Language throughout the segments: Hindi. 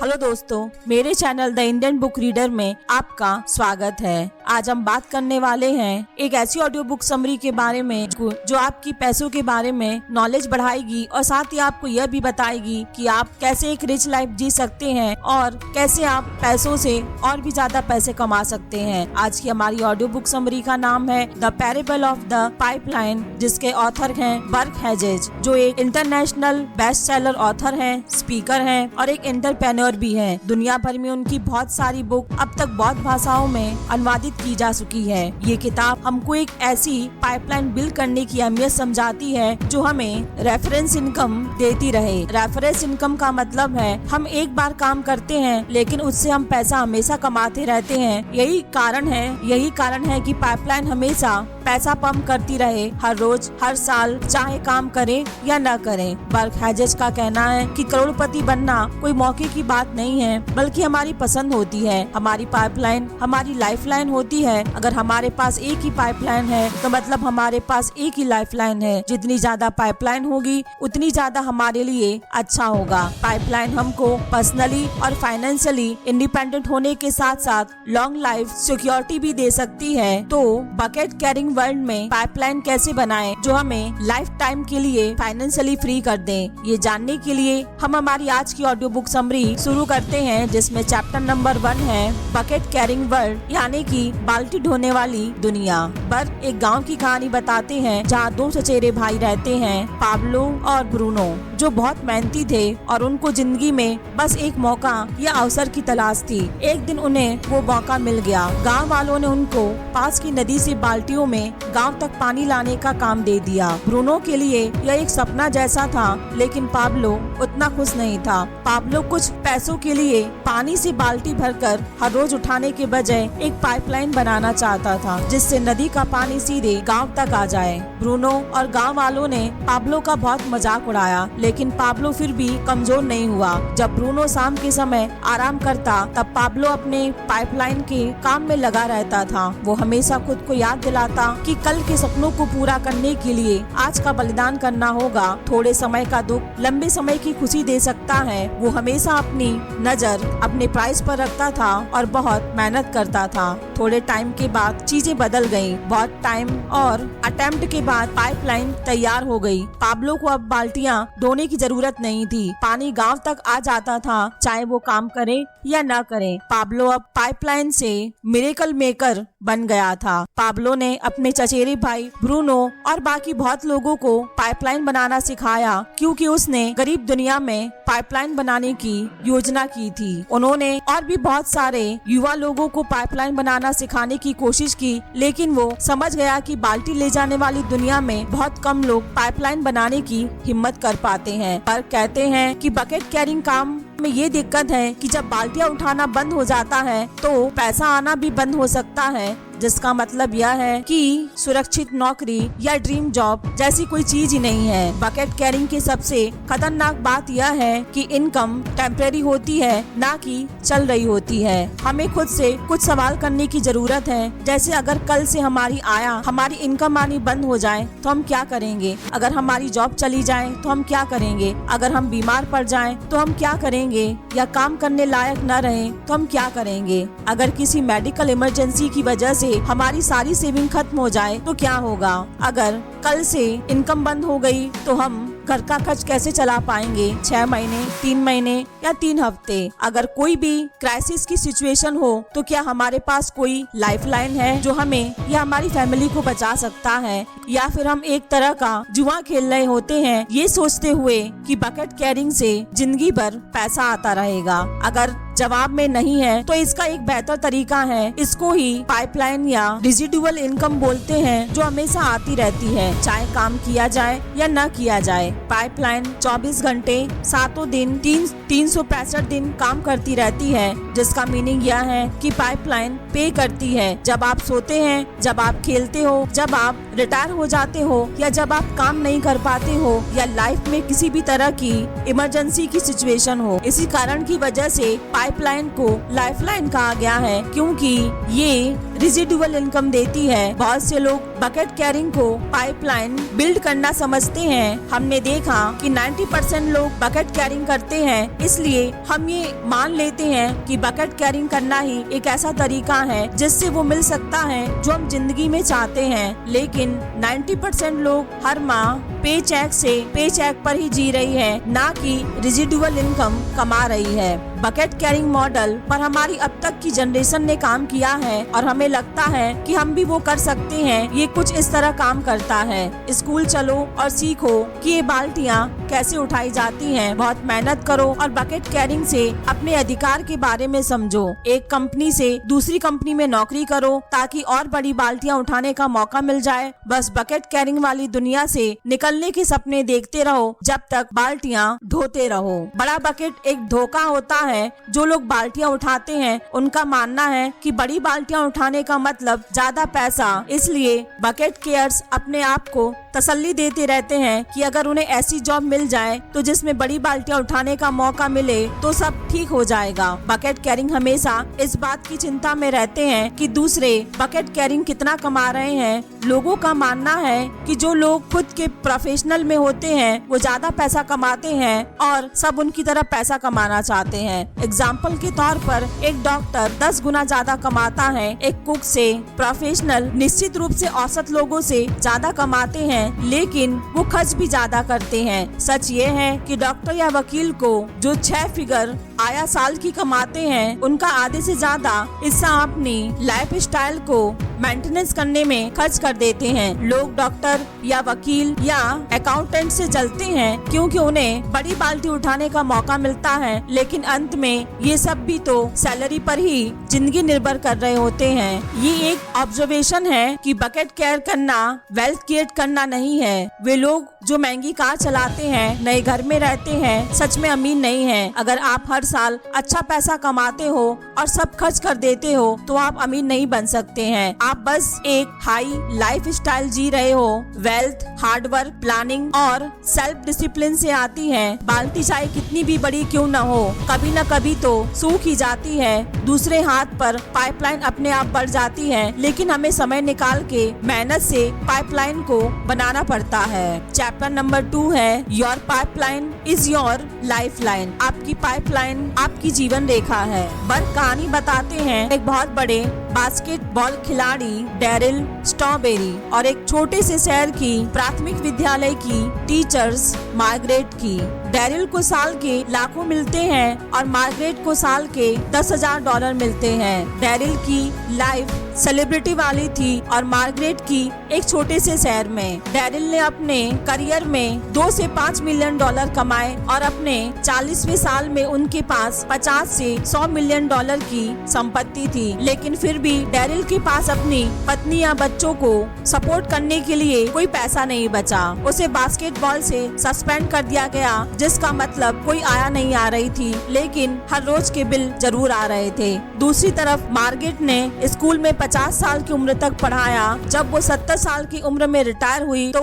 हेलो दोस्तों, मेरे channel the Indian book reader में आपका स्वागत है। आज हम बात करने वाले हैं एक ऐसी ऑडियो बुक समरी के बारे में जो आपकी पैसों के बारे में नॉलेज बढ़ाएगी और साथ ही आपको यह भी बताएगी कि आप कैसे एक रिच लाइफ जी सकते हैं और कैसे आप पैसों से और भी ज्यादा पैसे कमा सकते हैं। आज की हमारी ऑडियो बुक समरी का नाम है the parable of the pipeline, जिसके ऑथर हैं बर्क हेजेज, जो एक इंटरनेशनल बेस्ट सेलर ऑथर हैं, स्पीकर हैं और एक एंटरप्रेन्योर भी है। दुनिया भर में उनकी बहुत सारी बुक अब तक बहुत भाषाओं में अनुवादित की जा चुकी है। ये किताब हमको एक ऐसी पाइपलाइन बिल्ड करने की अहमियत समझाती है जो हमें रेफरेंस इनकम देती रहे। रेफरेंस इनकम का मतलब है हम एक बार काम करते हैं लेकिन उससे हम पैसा हमेशा कमाते रहते हैं। यही कारण है कि पाइपलाइन हमेशा पैसा पंप करती रहे, हर रोज हर साल, चाहे काम करे या न करे। बर्क हेजेज का कहना है कि करोड़पति बनना कोई मौके की बात नहीं है, बल्कि हमारी पसंद होती है। हमारी पाइपलाइन हमारी लाइफलाइन होती है। अगर हमारे पास एक ही पाइपलाइन है तो मतलब हमारे पास एक ही लाइफलाइन है। जितनी ज्यादा पाइपलाइन होगी उतनी ज्यादा हमारे लिए अच्छा होगा। पाइपलाइन हमको पर्सनली और फाइनेंशियली इंडिपेंडेंट होने के साथ साथ लॉन्ग लाइफ सिक्योरिटी भी दे सकती है। तो बकेट कैरिंग वर्ल्ड में पाइपलाइन कैसे बनाएं जो हमें लाइफ टाइम के लिए फाइनेंशियली फ्री कर दें, ये जानने के लिए हम हमारी आज की ऑडियो बुक समरी शुरू करते हैं, जिसमें चैप्टर नंबर 1 है बकेट कैरिंग वर्ल्ड, यानी कि बाल्टी ढोने वाली दुनिया। बर्क एक गांव की कहानी बताते हैं जहां 2 चचेरे भाई रहते हैं, पाब्लो और ब्रूनो, जो बहुत मेहनती थे और उनको जिंदगी में बस एक मौका या अवसर की तलाश थी। एक दिन उन्हें वो मौका मिल गया। गांव वालों ने उनको पास की नदी से बाल्टियों में गांव तक पानी लाने का काम दे दिया। ब्रूनो के लिए यह एक सपना जैसा था, लेकिन पाब्लो उतना खुश नहीं था। पाब्लो कुछ पैसों के लिए पानी से बाल्टी भरकर हर रोज उठाने के बजाय एक पाइपलाइन बनाना चाहता था, जिससे नदी का पानी सीधे गांव तक आ जाए। ब्रूनो और गांव वालों ने पाब्लो का बहुत मजाक उड़ाया, लेकिन पाब्लो फिर भी कमजोर नहीं हुआ। जब ब्रूनो शाम के समय आराम करता, तब पाब्लो अपने पाइपलाइन के काम में लगा रहता था। वो हमेशा खुद को याद दिलाता कि कल के सपनों को पूरा करने के लिए आज का बलिदान करना होगा। थोड़े समय का दुख लंबे समय की खुशी दे सकता है। वो हमेशा अपनी नजर अपने प्राइस पर रखता था और बहुत मेहनत करता था। थोड़े टाइम के बाद चीजें बदल गयी। बहुत टाइम और अटेम्प्ट के बाद पाइपलाइन तैयार हो गई। पाब्लो को अब बाल्टियां ढोने की जरूरत नहीं थी। पानी गांव तक आ जाता था, चाहे वो काम करे या न करे। पाब्लो अब पाइपलाइन से मिरेकल मेकर बन गया था। पाब्लो ने अपने चचेरे भाई ब्रूनो और बाकी बहुत लोगों को पाइपलाइन बनाना सिखाया, क्योंकि उसने गरीब दुनिया में पाइपलाइन बनाने की योजना की थी। उन्होंने और भी बहुत सारे युवा लोगों को पाइपलाइन बनाना सिखाने की कोशिश की, लेकिन वो समझ गया कि बाल्टी ले जाने वाली दुनिया में बहुत कम लोग पाइपलाइन बनाने की हिम्मत कर पाते हैं। पर कहते हैं कि बकेट कैरिंग काम में ये दिक्कत है कि जब बाल्टियां उठाना बंद हो जाता है तो पैसा आना भी बंद हो सकता है, जिसका मतलब यह है कि सुरक्षित नौकरी या ड्रीम जॉब जैसी कोई चीज ही नहीं है। बकेट कैरिंग की सबसे खतरनाक बात यह है कि इनकम टेम्परेरी होती है, ना कि चल रही होती है। हमें खुद से कुछ सवाल करने की जरूरत है, जैसे अगर कल से हमारी इनकम आनी बंद हो जाए तो हम क्या करेंगे? अगर हमारी जॉब चली जाए तो हम क्या करेंगे? अगर हम बीमार पड़ जाएं तो हम क्या करेंगे? या काम करने लायक न रहे तो हम क्या करेंगे? अगर किसी मेडिकल इमरजेंसी की वजह से हमारी सारी सेविंग खत्म हो जाए तो क्या होगा? अगर कल से इनकम बंद हो गई तो हम घर का खर्च कैसे चला पाएंगे? 6 महीने, 3 महीने या 3 हफ्ते? अगर कोई भी क्राइसिस की सिचुएशन हो तो क्या हमारे पास कोई लाइफलाइन है जो हमें या हमारी फैमिली को बचा सकता है? या फिर हम एक तरह का जुआ खेल रहे होते हैं, ये सोचते हुए कि बकेट कैरिंग से जिंदगी भर पैसा आता रहेगा? अगर जवाब में नहीं है तो इसका एक बेहतर तरीका है, इसको ही पाइपलाइन या रेजिडुअल इनकम बोलते हैं, जो हमेशा आती रहती है, चाहे काम किया जाए या न किया जाए। पाइपलाइन 24 घंटे 7 दिन 365 दिन काम करती रहती है, जिसका मीनिंग यह है कि पाइपलाइन पे करती है जब आप सोते हैं, जब आप खेलते हो, जब आप रिटायर हो जाते हो, या जब आप काम नहीं कर पाते हो, या लाइफ में किसी भी तरह की इमरजेंसी की सिचुएशन हो। इसी कारण की वजह से पाइपलाइन को लाइफलाइन कहा गया है, क्योंकि ये रिजिडुअल इनकम देती है। बहुत से लोग बकेट कैरिंग को पाइपलाइन बिल्ड करना समझते हैं। हमने देखा कि 90% लोग बकेट कैरिंग करते हैं, इसलिए हम ये मान लेते हैं कि बकेट कैरिंग करना ही एक ऐसा तरीका है जिससे वो मिल सकता है जो हम जिंदगी में चाहते हैं। लेकिन 90% लोग हर माह पे चेक से पे चेक पर ही जी रही है, ना कि रिजिडुअल इनकम कमा रही है। बकेट कैरिंग मॉडल पर हमारी अब तक की जनरेशन ने काम किया है और हमें लगता है कि हम भी वो कर सकते हैं। ये कुछ इस तरह काम करता है। स्कूल चलो और सीखो कि ये बाल्टियाँ कैसे उठाई जाती हैं। बहुत मेहनत करो और बकेट कैरिंग से अपने अधिकार के बारे में समझो। एक कंपनी से दूसरी कंपनी में नौकरी करो ताकि और बड़ी बाल्टियाँ उठाने का मौका मिल जाए। बस बकेट कैरिंग वाली दुनिया से निकलने के सपने देखते रहो जब तक बाल्टियाँ ढोते रहो। बड़ा बकेट एक धोखा होता है। जो लोग बाल्टियाँ उठाते हैं उनका मानना है कि बड़ी बाल्टियाँ उठाने का मतलब ज्यादा पैसा, इसलिए बकेट केयर्स अपने आप को तसल्ली देते रहते हैं कि अगर उन्हें ऐसी जॉब मिल जाए तो जिसमें बड़ी बाल्टियाँ उठाने का मौका मिले तो सब ठीक हो जाएगा। बकेट कैरिंग हमेशा इस बात की चिंता में रहते हैं कि दूसरे बकेट कैरिंग कितना कमा रहे हैं। लोगों का मानना है कि जो लोग खुद के प्रोफेशनल में होते हैं वो ज्यादा पैसा कमाते हैं और सब उनकी तरह पैसा कमाना चाहते हैं। एग्जाम्पल के तौर पर एक डॉक्टर 10 गुना ज्यादा कमाता है एक कुक से। प्रोफेशनल निश्चित रूप से औसत लोगों से ज्यादा कमाते हैं, लेकिन वो खर्च भी ज्यादा करते हैं। सच ये है कि डॉक्टर या वकील को जो 6 फिगर आया साल की कमाते हैं, उनका आधे से ज्यादा हिस्सा अपनी लाइफ स्टाइल को मेंटेनेंस करने में खर्च कर देते हैं। लोग डॉक्टर या वकील या अकाउंटेंट से जलते हैं क्योंकि उन्हें बड़ी बाल्टी उठाने का मौका मिलता है, लेकिन अंत में ये सब भी तो सैलरी पर ही जिंदगी निर्भर कर रहे होते हैं। ये एक ऑब्जर्वेशन है कि बकेट केयर करना वेल्थ क्रिएट करना नहीं है। वे लोग जो महंगी कार चलाते हैं, नए घर में रहते हैं, सच में अमीर नहीं है। अगर आप हर साल अच्छा पैसा कमाते हो और सब खर्च कर देते हो तो आप अमीर नहीं बन सकते हैं। आप बस एक हाई लाइफ स्टाइल जी रहे हो। वेल्थ हार्डवर्क, प्लानिंग और सेल्फ डिसिप्लिन से आती है। बाल्टी चाहे कितनी भी बड़ी क्यों न हो, कभी न कभी तो सूख ही जाती है। दूसरे हाथ पर पाइपलाइन अपने आप बढ़ जाती है, लेकिन हमें समय निकाल के मेहनत से पाइपलाइन को बनाना पड़ता है। चैप्टर नंबर 2 है your pipeline is your life line. आपकी पाइपलाइन आपकी जीवन रेखा है। बर्क कहानी बताते हैं एक बहुत बड़े बास्केटबॉल खिलाड़ी डैरिल स्ट्रॉबेरी और एक छोटे से शहर की प्राथमिक विद्यालय की टीचर्स मार्गरेट की। डैरिल को साल के लाखों मिलते हैं और मार्गरेट को साल के $10,000 मिलते हैं। डैरिल की लाइफ सेलिब्रिटी वाली थी और मार्गरेट की एक छोटे से शहर में। डैरिल ने अपने करियर में 2 से 5 मिलियन डॉलर कमाए और अपने 40वें साल में उनके पास 50 से 100 मिलियन डॉलर की संपत्ति थी। लेकिन फिर भी डैरिल के पास अपनी पत्नी या बच्चों को सपोर्ट करने के लिए कोई पैसा नहीं बचा। उसे बास्केटबॉल से सस्पेंड कर दिया गया, जिसका मतलब कोई आया नहीं आ रही थी, लेकिन हर रोज के बिल जरूर आ रहे थे। दूसरी तरफ मार्गरेट ने स्कूल में 50 साल की उम्र तक पढ़ाया। जब वो 70 साल की उम्र में रिटायर हुई तो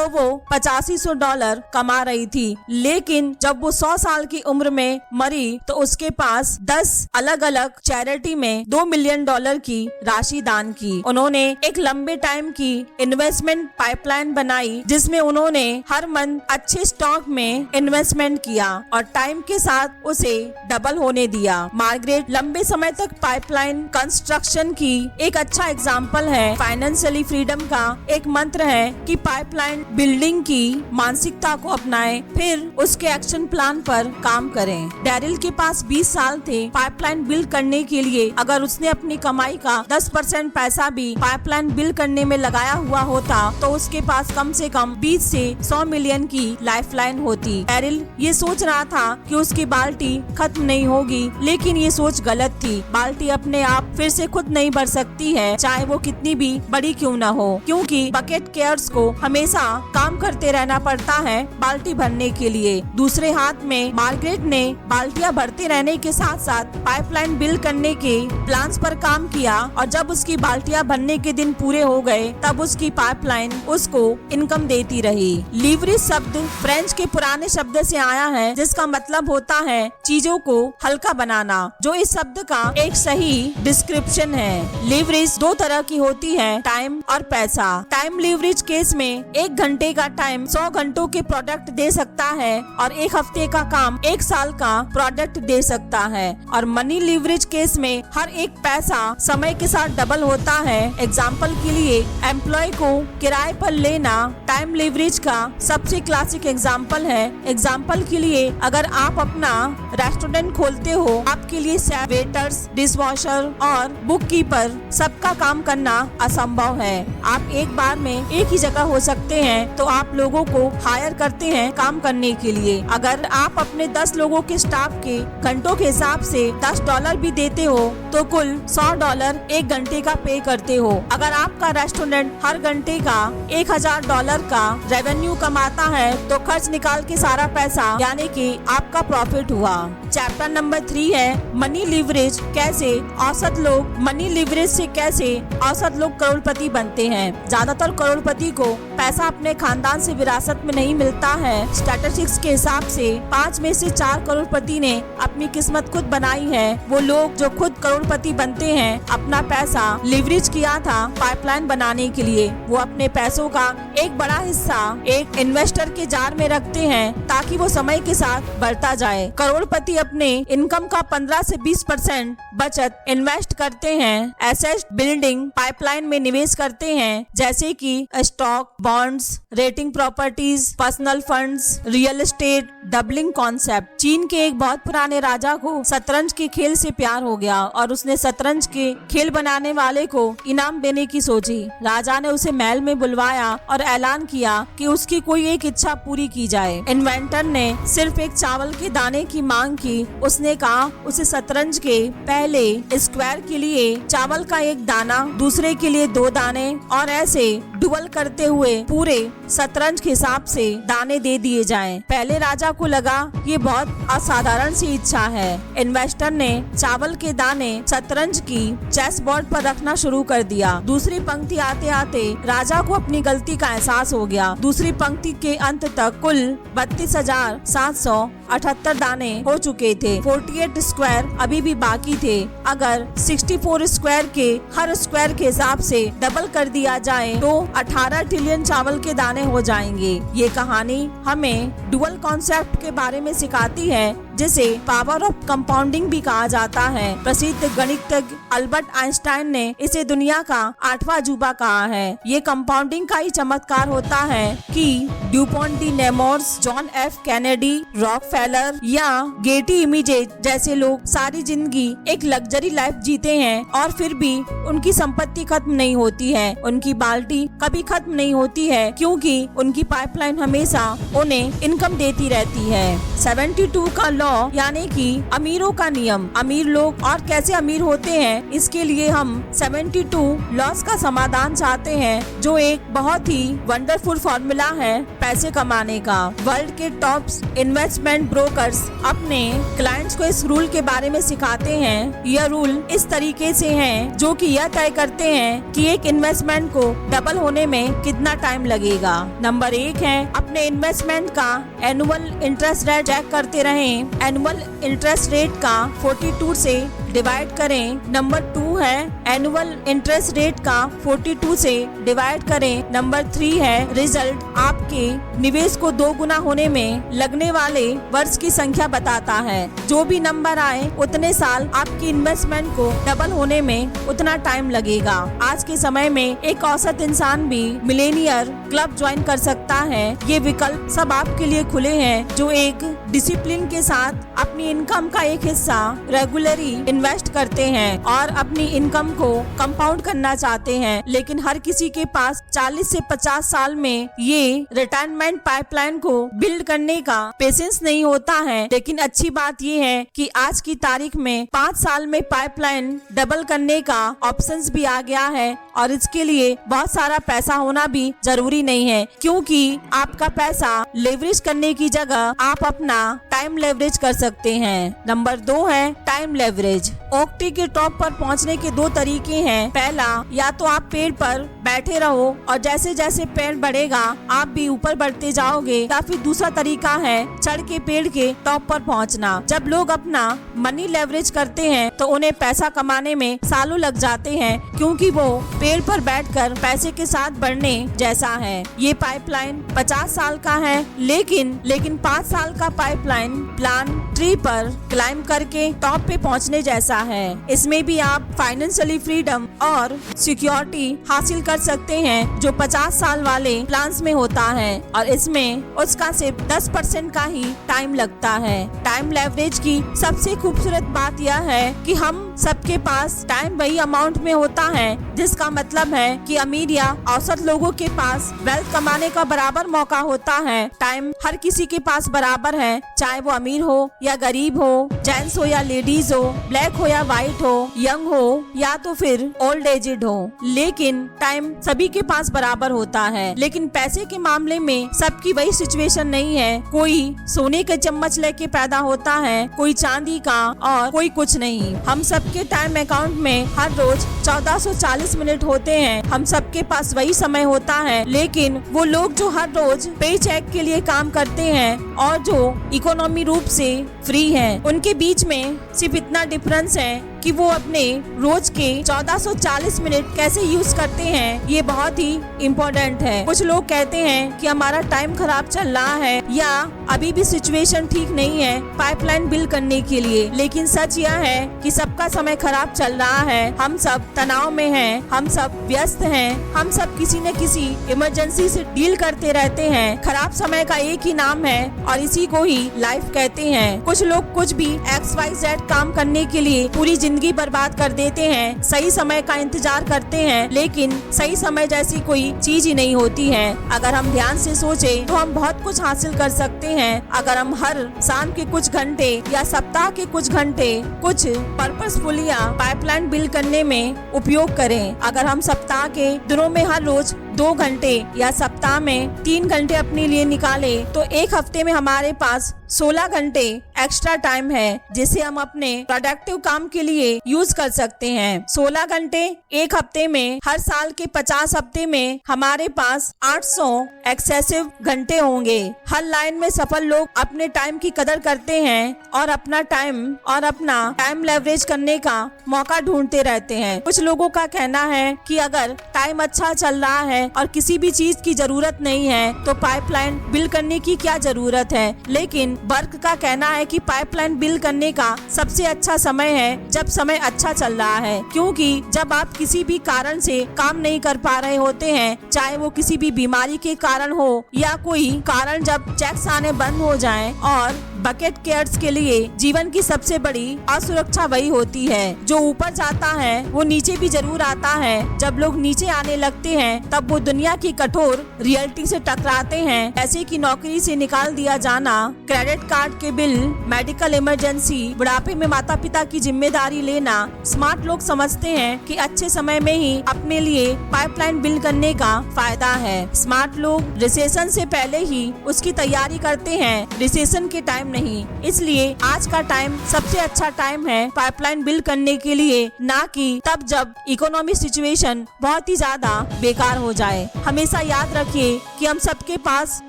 वो $8500 कमा रही थी। लेकिन जब वो 100 साल की उम्र में मरी तो उसके पास 10 अलग अलग चैरिटी में $2 मिलियन की राशि दान की। उन्होंने एक लंबे टाइम की इन्वेस्टमेंट पाइपलाइन बनाई, जिसमें उन्होंने हर मंथ अच्छे स्टॉक में इन्वेस्टमेंट किया और टाइम के साथ उसे डबल होने दिया। मार्गरेट लंबे समय तक पाइपलाइन कंस्ट्रक्शन की एक अच्छा एग्जाम्पल है। फाइनेंशियली फ्रीडम का एक मंत्र है कि पाइपलाइन बिल्डिंग की मानसिकता को अपनाएं, फिर उसके एक्शन प्लान पर काम करें। डैरिल के पास 20 साल थे पाइपलाइन बिल्ड करने के लिए। अगर उसने अपनी कमाई का 10% पैसा भी पाइपलाइन बिल्ड करने में लगाया हुआ होता तो उसके पास कम से कम 20 से 100 मिलियन की लाइफलाइन होती। डैरिल ये सोच रहा था कि उसकी बाल्टी खत्म नहीं होगी, लेकिन ये सोच गलत थी। बाल्टी अपने आप फिर से खुद नहीं भर सकती है, चाहे वो कितनी भी बड़ी क्यों न हो, क्योंकि बकेट केयर्स को हमेशा काम करते रहना पड़ता है बाल्टी भरने के लिए। दूसरे हाथ में मार्गरेट ने बाल्टियां भरते रहने के साथ साथ पाइपलाइन बिल्ड करने के प्लान्स पर काम किया और जब उसकी बाल्टियां भरने के दिन पूरे हो गए तब उसकी पाइपलाइन उसको इनकम देती रही। लीवरेज शब्द फ्रेंच के पुराने शब्द से आया है, जिसका मतलब होता है चीजों को हल्का बनाना, जो इस शब्द का एक सही डिस्क्रिप्शन है। लीवरेज दो तरह की होती है, टाइम और पैसा। टाइम लीवरेज केस में 1 घंटे का टाइम 100 घंटों के प्रोडक्ट दे सकता है और 1 हफ्ते का काम 1 साल का प्रोडक्ट दे सकता है। और मनी लीवरेज केस में हर एक पैसा समय के साथ डबल होता है। एग्जाम्पल के लिए एम्प्लॉय को किराए पर लेना टाइम लीवरेज का सबसे क्लासिक एग्जाम्पल है। एग्जाम्पल के लिए अगर आप अपना रेस्टोरेंट खोलते हो, आपके लिए वेटर्स, डिशवॉशर और बुक कीपर सबका काम करना असंभव है। आप एक बार में एक ही जगह हो सकते हैं, तो आप लोगों को हायर करते हैं काम करने के लिए। अगर आप अपने 10 लोगों के स्टाफ के घंटों के हिसाब से $10 भी देते हो, तो कुल $100 1 घंटे का पे करते हो। अगर आपका रेस्टोरेंट हर घंटे का $1000 का रेवेन्यू कमाता है, तो खर्च निकाल के सारा पैसा यानी कि आपका प्रॉफिट हुआ। चैप्टर नंबर 3 है मनी लीवरेज। कैसे औसत लोग मनी लीवरेज से कैसे औसत लोग करोड़पति बनते हैं। ज्यादातर करोड़पति को पैसा अपने खानदान से विरासत में नहीं मिलता है। स्टैटिस्टिक्स के हिसाब से 5 में से 4 करोड़पति ने अपनी किस्मत खुद बनाई है। वो लोग जो खुद करोड़पति बनते हैं, अपना पैसा लीवरेज किया था पाइपलाइन बनाने के लिए। वो अपने पैसों का एक बड़ा हिस्सा एक इन्वेस्टर के जार में रखते हैं, ताकि वो समय के साथ बढ़ता जाए। करोड़पति अपने इनकम का 15 से 20% बचत इन्वेस्ट करते हैं। एसेट बिल्डिंग पाइपलाइन में निवेश करते हैं, जैसे कि stock, bonds, rating properties, personal funds, real estate. Doubling concept. चीन के एक बहुत पुराने राजा को शतरंज के खेल से प्यार हो गया और उसने शतरंज के खेल बनाने वाले को इनाम देने की सोची। राजा ने उसे महल में बुलवाया और ऐलान किया कि उसकी कोई एक इच्छा पूरी की जाए। इन्वेंटर ने सिर्फ एक चावल के दाने की मांग की। उसने कहा उसे शतरंज के पहले स्क्वायर के लिए चावल का 1 दाना, दूसरे के लिए 2 दाने और ऐसे डुअल करते हुए पूरे शतरंज के हिसाब से दाने दे दिए जाएं। पहले राजा को लगा ये बहुत असाधारण सी इच्छा है। इन्वेस्टर ने चावल के दाने शतरंज की चेस बोर्ड पर रखना शुरू कर दिया। दूसरी पंक्ति आते आते राजा को अपनी गलती का एहसास हो गया। दूसरी पंक्ति के अंत तक कुल 32,778 दाने हो चुके थे। 48 स्क्वायर अभी भी बाकी थे। अगर 64 स्क्वायर के हर स्क्वायर के हिसाब से डबल कर दिया जाए तो 18 ट्रिलियन चावल के दाने हो जाएंगे। ये कहानी हमें डुअल कॉन्सेप्ट के बारे में सिखाती है, जिसे पावर ऑफ कंपाउंडिंग भी कहा जाता है। प्रसिद्ध गणितज्ञ अल्बर्ट आइंस्टाइन ने इसे दुनिया का 8वां अजूबा कहा है। ये कंपाउंडिंग का ही चमत्कार होता है कि DuPont de Nemours, John F Kennedy, Rockefeller या गेटी इमेजेस जैसे लोग सारी जिंदगी एक लग्जरी लाइफ जीते हैं और फिर भी उनकी संपत्ति खत्म नहीं होती है, उनकी बाल्टी कभी खत्म नहीं होती है, क्योंकि उनकी पाइपलाइन हमेशा उन्हें इनकम देती रहती है। 72 का लॉ यानी कि अमीरों का नियम। अमीर लोग और कैसे अमीर होते हैं, इसके लिए हम 72 लॉस का समाधान चाहते हैं, जो एक बहुत ही वंडरफुल फॉर्मूला है पैसे कमाने का। वर्ल्ड के टॉप इन्वेस्टमेंट ब्रोकर्स अपने क्लाइंट्स को इस रूल के बारे में सिखाते हैं। यह रूल इस तरीके से है, जो कि यह तय करते हैं कि एक इन्वेस्टमेंट को डबल होने में कितना टाइम लगेगा। नंबर 1 है अपने इन्वेस्टमेंट का एनुअल इंटरेस्ट रेट चेक करते रहें। एनुअल इंटरेस्ट रेट का 42 से डिवाइड करें। नंबर 2 है एनुअल इंटरेस्ट रेट का 42 से डिवाइड करें। नंबर 3 है रिजल्ट आपके निवेश को 2 गुना होने में लगने वाले वर्ष की संख्या बताता है। जो भी नंबर आए उतने साल आपकी इन्वेस्टमेंट को डबल होने में उतना टाइम लगेगा। आज के समय में एक औसत इंसान भी मिलेनियर क्लब ज्वाइन कर सकता है। ये विकल्प सब आपके लिए खुले हैं, जो एक डिसिप्लिन के साथ अपनी इनकम का एक हिस्सा रेगुलरली इन्वेस्ट करते हैं और अपनी इनकम को कंपाउंड करना चाहते हैं। लेकिन हर किसी के पास 40 से 50 साल में ये रिटायरमेंट पाइपलाइन को बिल्ड करने का पेशेंस नहीं होता है। लेकिन अच्छी बात ये है कि आज की तारीख में 5 साल में पाइपलाइन डबल करने का ऑप्शंस भी आ गया है और इसके लिए बहुत सारा पैसा होना भी जरूरी नहीं है, क्योंकि आपका पैसा लेवरेज करने की जगह आप अपना टाइम लेवरेज कर सकते सकते हैं। नंबर 2 है टाइम लेवरेज। ओक ट्री के टॉप पर पहुंचने के 2 तरीके हैं। पहला, या तो आप पेड़ पर बैठे रहो और जैसे जैसे पेड़ बढ़ेगा आप भी ऊपर बढ़ते जाओगे, या फिर दूसरा तरीका है चढ़ के पेड़ के टॉप पर पहुंचना। जब लोग अपना मनी लेवरेज करते हैं तो उन्हें पैसा कमाने में सालों लग जाते हैं, क्योंकि वो पेड़ पर बैठकर पैसे के साथ बढ़ने जैसा है। ये पाइपलाइन 50 साल का है, लेकिन 5 साल का पाइपलाइन प्लान ट्री पर क्लाइम करके टॉप पे पहुंचने जैसा है। इसमें भी आप फाइनेंशियली फ्रीडम और सिक्योरिटी हासिल कर सकते हैं जो 50 साल वाले प्लान्स में होता है, और इसमें उसका सिर्फ 10% का ही टाइम लगता है। टाइम लेवरेज की सबसे खूबसूरत बात यह है कि हम सबके पास टाइम वही अमाउंट में होता है, जिसका मतलब है कि अमीर या औसत लोगों के पास वेल्थ कमाने का बराबर मौका होता है। टाइम हर किसी के पास बराबर है, चाहे वो अमीर हो या गरीब हो, जेंट्स हो या लेडीज हो, ब्लैक हो या व्हाइट हो, यंग हो या तो फिर ओल्ड एजेड हो, लेकिन टाइम सभी के पास बराबर होता है। लेकिन पैसे के मामले में सबकी वही सिचुएशन नहीं है। कोई सोने के चम्मच लेके पैदा होता है, कोई चांदी का, और कोई कुछ नहीं। हम सबके टाइम अकाउंट में हर रोज 1440 मिनट होते हैं। हम सबके पास वही समय होता है, लेकिन वो लोग जो हर रोज पे चेक के लिए काम करते हैं और जो इकोनॉमी रूप से फ्री हैं, उनके बीच में सिर्फ इतना डिफरेंस है कि वो अपने रोज के 1440 मिनट कैसे यूज करते हैं। ये बहुत ही इम्पोर्टेंट है। कुछ लोग कहते हैं कि हमारा टाइम खराब चल रहा है या अभी भी सिचुएशन ठीक नहीं है पाइपलाइन बिल्ड करने के लिए, लेकिन सच यह है कि सबका समय खराब चल रहा है। हम सब तनाव में हैं, हम सब व्यस्त हैं, हम सब किसी न किसी इमरजेंसी से डील करते रहते हैं। खराब समय का एक ही नाम है और इसी को ही लाइफ कहते हैं। कुछ लोग कुछ भी XYZ काम करने के लिए पूरी जिंदगी बर्बाद कर देते हैं, सही समय का इंतजार करते हैं, लेकिन सही समय जैसी कोई चीज ही नहीं होती है। अगर हम ध्यान से सोचें तो हम बहुत कुछ हासिल कर सकते हैं। अगर हम हर शाम के कुछ घंटे या सप्ताह के कुछ घंटे कुछ पर्पसफुल या पाइपलाइन बिल्ड करने में उपयोग करें। अगर हम सप्ताह के दिनों में हर रोज 2 घंटे या सप्ताह में 3 घंटे अपने लिए निकाले तो एक हफ्ते में हमारे पास 16 घंटे एक्स्ट्रा टाइम है, जिसे हम अपने प्रोडक्टिव काम के लिए यूज कर सकते हैं। 16 घंटे एक हफ्ते में, हर साल के 50 हफ्ते में हमारे पास 800 एक्सेसिव घंटे होंगे। हर लाइन में सफल लोग अपने टाइम की कदर करते हैं और अपना टाइम लेवरेज करने का मौका ढूंढते रहते हैं। कुछ लोगों का कहना है कि अगर टाइम अच्छा चल रहा है और किसी भी चीज की जरूरत नहीं है तो पाइपलाइन बिल्ड करने की क्या जरूरत है, लेकिन बर्क का कहना है कि पाइपलाइन बिल्ड करने का सबसे अच्छा समय है जब समय अच्छा चल रहा है, क्योंकि जब आप किसी भी कारण से काम नहीं कर पा रहे होते हैं, चाहे वो किसी भी बीमारी के कारण हो या कोई कारण जब चेक्स आने बंद हो जाएं, और बकेट केयर्स के लिए जीवन की सबसे बड़ी असुरक्षा वही होती है। जो ऊपर जाता है वो नीचे भी जरूर आता है। जब लोग नीचे आने लगते हैं तब वो दुनिया की कठोर रियलिटी से टकराते हैं, जैसे कि नौकरी से निकाल दिया जाना, क्रेडिट कार्ड के बिल, मेडिकल इमरजेंसी, बुढ़ापे में माता पिता की जिम्मेदारी लेना। स्मार्ट लोग समझते हैं कि अच्छे समय में ही अपने लिए पाइपलाइन बिल्ड करने का फायदा है। स्मार्ट लोग रिसेशन से पहले ही उसकी तैयारी करते हैं, रिसेशन के टाइम नहीं। इसलिए आज का टाइम सबसे अच्छा टाइम है पाइपलाइन बिल्ड करने के लिए, ना कि तब जब इकोनॉमिक सिचुएशन बहुत ही ज्यादा बेकार हो जाए। हमेशा याद रखिए कि हम सबके पास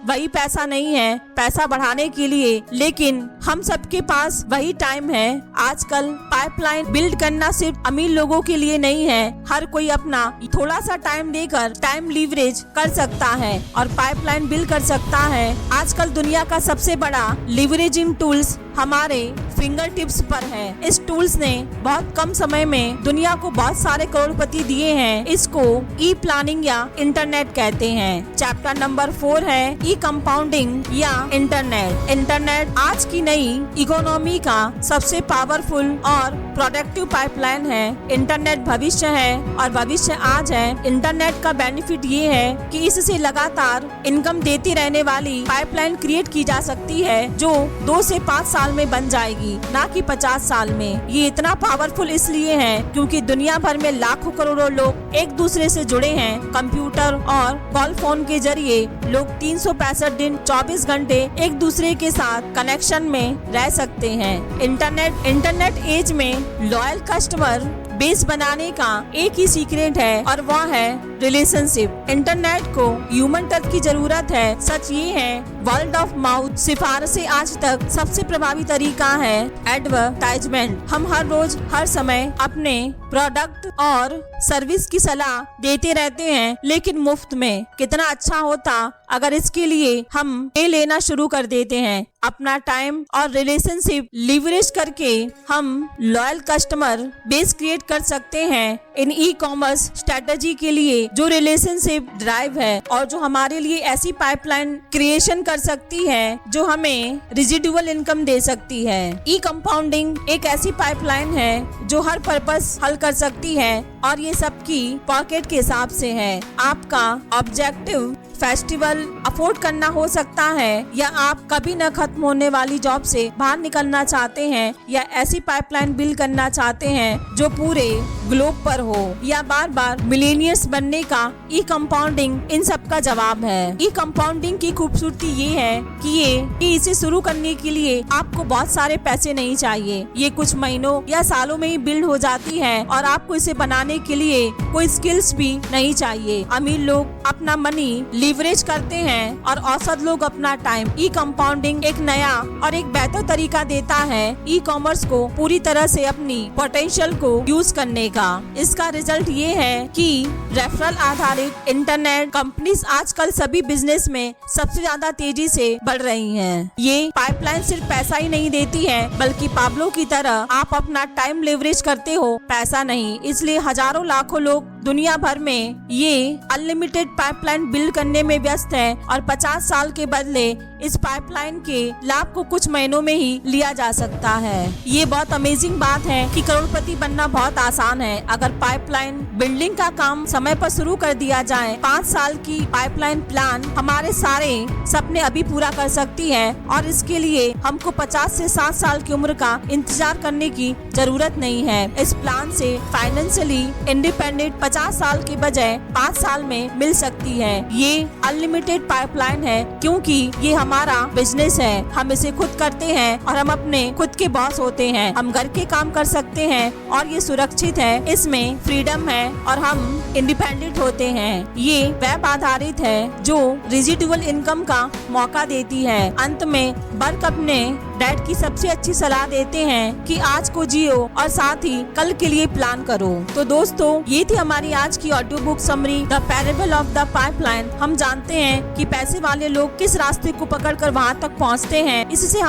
वही पैसा नहीं है पैसा बढ़ाने के लिए, लेकिन हम सबके पास वही टाइम है। आजकल पाइपलाइन बिल्ड करना सिर्फ अमीर लोगों के लिए नहीं है, हर कोई अपना थोड़ा सा टाइम देकर टाइम लीवरेज कर सकता है और पाइपलाइन बिल्ड कर सकता है। आजकल दुनिया का सबसे बड़ा लीवरेजिंग टूल्स हमारे फिंगर टिप्स पर है। इस टूल्स ने बहुत कम समय में दुनिया को बहुत सारे करोड़पति दिए हैं। इसको ई प्लानिंग या इंटरनेट कहते हैं। चैप्टर नंबर 4 है ई कंपाउंडिंग या इंटरनेट आज की नई इकोनॉमी का सबसे पावरफुल और प्रोडक्टिव पाइपलाइन है। इंटरनेट भविष्य है और भविष्य आज है। इंटरनेट का बेनिफिट ये है कि इससे लगातार इनकम देती रहने वाली पाइपलाइन क्रिएट की जा सकती है जो 2 से 5 साल में बन जाएगी। जाएगी, ना कि 50 साल में। ये इतना पावरफुल इसलिए है क्योंकि दुनिया भर में लाखों करोड़ों लोग एक दूसरे से जुड़े हैं। कंप्यूटर और कॉल फोन के जरिए लोग 365 दिन 24 घंटे एक दूसरे के साथ कनेक्शन में रह सकते हैं। इंटरनेट एज में लॉयल कस्टमर बेस बनाने का एक ही सीक्रेट है और वह है रिलेशनशिप। इंटरनेट को ह्यूमन टच की जरूरत है। सच ये है, वर्ड ऑफ माउथ सिफारिशें आज तक सबसे प्रभावी तरीका है एडवर्टाइजमेंट। हम हर रोज हर समय अपने प्रोडक्ट और सर्विस की सलाह देते रहते हैं, लेकिन मुफ्त में। कितना अच्छा होता अगर इसके लिए हम पे लेना शुरू कर देते हैं। अपना टाइम और रिलेशनशिप लीवरेज करके हम लॉयल कस्टमर बेस क्रिएट कर सकते हैं। इन ई कॉमर्स स्ट्रेटजी के लिए जो रिलेशनशिप ड्राइव है और जो हमारे लिए ऐसी पाइपलाइन क्रिएशन कर सकती है जो हमें रेजिडुअल इनकम दे सकती है। ई कंपाउंडिंग एक ऐसी पाइपलाइन है जो हर पर्पस हल कर सकती है और ये सबकी पॉकेट के हिसाब से है। आपका ऑब्जेक्टिव फेस्टिवल अफोर्ड करना हो सकता है, या आप कभी न खत्म होने वाली जॉब से बाहर निकलना चाहते हैं, या ऐसी पाइपलाइन बिल्ड करना चाहते हैं जो पूरे ग्लोब पर हो, या बार बार मिलेनियर्स बनने का ई कंपाउंडिंग इन सब का जवाब है। ई कंपाउंडिंग की खूबसूरती ये है कि इसे शुरू करने के लिए आपको बहुत सारे पैसे नहीं चाहिए। ये कुछ महीनों या सालों में ही बिल्ड हो जाती है और आपको इसे बनाने के लिए कोई स्किल्स भी नहीं चाहिए। अमीर लोग अपना मनी लीवरेज करते हैं और औसत लोग अपना टाइम। ई कंपाउंडिंग एक नया और एक बेहतर तरीका देता है ई कॉमर्स को पूरी तरह से अपनी पोटेंशियल को यूज करने का। इसका रिजल्ट ये है कि रेफरल आधारित इंटरनेट कंपनीज आजकल सभी बिजनेस में सबसे ज्यादा तेजी से बढ़ रही हैं। ये पाइपलाइन सिर्फ पैसा ही नहीं देती है, बल्कि पाब्लो की तरह आप अपना टाइम लेवरेज करते हो, पैसा नहीं। इसलिए हजारों लाखों लोग दुनिया भर में ये अनलिमिटेड पाइपलाइन बिल्ड करने में व्यस्त है और 50 साल के बदले इस पाइपलाइन के लाभ को कुछ महीनों में ही लिया जा सकता है। ये बहुत अमेजिंग बात है कि करोड़पति बनना बहुत आसान है अगर पाइपलाइन बिल्डिंग का काम समय पर शुरू कर दिया जाए। 5 साल की पाइपलाइन प्लान हमारे सारे सपने अभी पूरा कर सकती है और इसके लिए हमको 50 से 60 साल की उम्र का इंतजार करने की जरूरत नहीं है। इस प्लान से फाइनेंशियली इंडिपेंडेंट 50 साल के बजाय 5 साल में मिल सकती है। ये अनलिमिटेड पाइपलाइन है क्योंकि ये हमारा बिजनेस है। हम इसे खुद करते हैं और हम अपने खुद के बॉस होते हैं। हम घर के काम कर सकते हैं और ये सुरक्षित है। इसमें फ्रीडम है और हम इंडिपेंडेंट होते हैं। ये वेब आधारित है जो रेजिडुअल इनकम का मौका देती है। अंत में बर्क अपने डैड की सबसे अच्छी सलाह देते हैं कि आज को जियो और साथ ही कल के लिए प्लान करो। तो दोस्तों, ये थी हमारी आज की audio book summary the parable of the pipeline. हम जानते हैं कि पैसे वाले लोग किस रास्ते को पकड़कर वहाँ तक पहुँचते हैं। इसमें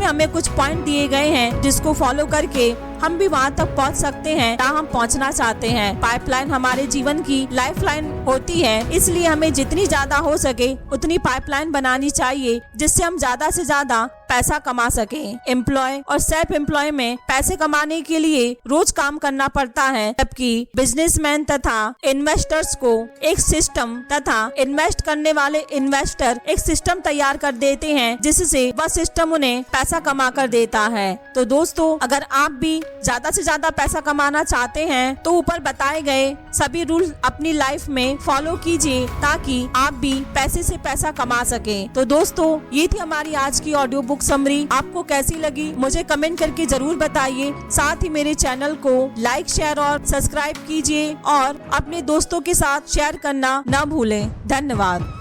हमें कुछ पॉइंट दिए गए हैं जिसको फॉलो करके हम भी वहाँ तक पहुँच सकते हैं जहाँ हम पहुँचना चाहते हैं। पाइपलाइन हमारे जीवन की लाइफलाइन होती है, इसलिए हमें जितनी ज्यादा हो सके उतनी पाइपलाइन बनानी चाहिए जिससे हम ज्यादा से ज्यादा पैसा कमा सके। एम्प्लॉय और सेल्फ एम्प्लॉय में पैसे कमाने के लिए रोज काम करना पड़ता है, जबकि बिजनेसमैन तथा इन्वेस्टर्स को एक सिस्टम तथा इन्वेस्ट करने वाले इन्वेस्टर एक सिस्टम तैयार कर देते हैं जिससे वह सिस्टम उन्हें पैसा कमा कर देता है। तो दोस्तों, अगर आप भी ज्यादा से ज्यादा पैसा कमाना चाहते हैं तो ऊपर बताए गए सभी रूल अपनी लाइफ में फॉलो कीजिए ताकि आप भी पैसे से पैसा कमा सके। तो दोस्तों, ये थी हमारी आज की ऑडियो बुक समरी। आपको कैसी लगी मुझे कमेंट करके जरूर बताइए। साथ ही मेरे चैनल को लाइक, शेयर और सब्सक्राइब कीजिए और अपने दोस्तों के साथ शेयर करना न भूलें। धन्यवाद।